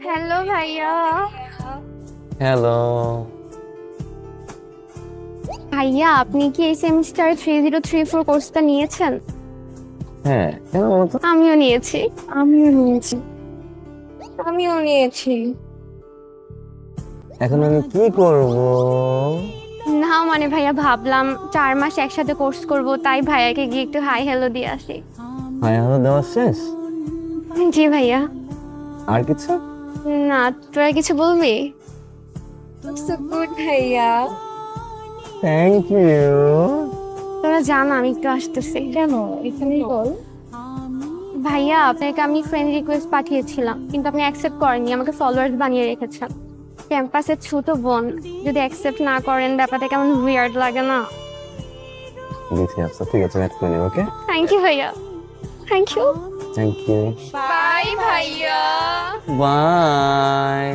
Hello ভাইয়া। Hello. ভাইয়া আপনি কি এই সেমিস্টার 3034 কোর্সটা নিয়েছেন? হ্যাঁ, কেন বলো তো? আমিও নিয়েছি। আমিও নিয়েছি। এখন আমি কি করব? না মানে ভাইয়া ভাবলাম 4 মাস একসাথে কোর্স করব, তাই ভাইয়াকে গিয়ে একটু হাই হ্যালো দিয়ে আসি। হাই হ্যালো দেওয়া শেষ? জি ভাইয়া। আর কিছু? না, তোরা কিছু বলবি? সো গুড ভাইয়া। Thank you. তোরা জানা আমি একটু আসতেছি। কেন? এখানেই বল। ভাইয়া আপনাকে আমি ফ্রেন্ড রিকোয়েস্ট পাঠিয়েছিলাম, কিন্তু আপনি অ্যাকসেপ্ট করেননি, আমাকে ফলোয়ার্স বানিয়ে রেখেছেন। ক্যাম্পাসের ছোট বোন যদি অ্যাকসেপ্ট না করেন, ব্যাপারটা কেমন উইয়ার্ড লাগে না? দিচ্ছি আচ্ছা, ঠিক আছে, ম্যাচ করে নিব। ওকে, থ্যাংক ইউ ভাইয়া। Thank you. Thank you. Bye ভাইয়া। বাই।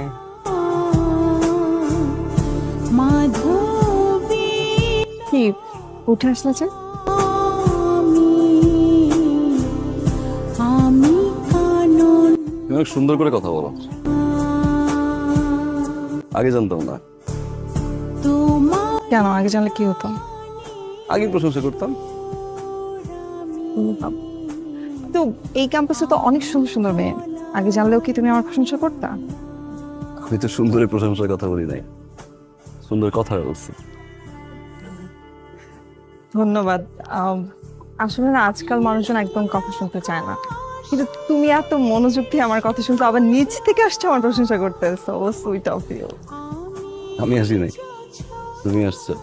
কি উঠে আসলে যে? তুমি অনেক সুন্দর করে কথা বলো, আগে জানতাম না। কেন? আগে জানলে কি হতো? আগে প্রশংসা করতাম। তো এই ক্যাম্পাসে তো অনেক সুন্দর সুন্দর মেয়ে, আগে জানলেও কি তুমি আমার প্রশংসা করতা? আমি তো সুন্দরের প্রশংসার কথা বলি নাই, সুন্দর কথা বলছি। ধন্যবাদ। আসলে না, আজকাল মানুষজন একদম কথা শুনতে চায় না, কিন্তু তুমি এত মনোযোগ দিয়ে আমার কথা শুনতে, আবার নিচ থেকে আসছে আমার প্রশংসা করতে। So sweet of you. আমি আসি নাই, তুমি আসছো।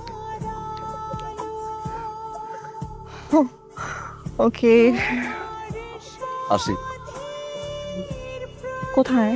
ওকে, আসি। কোথায়?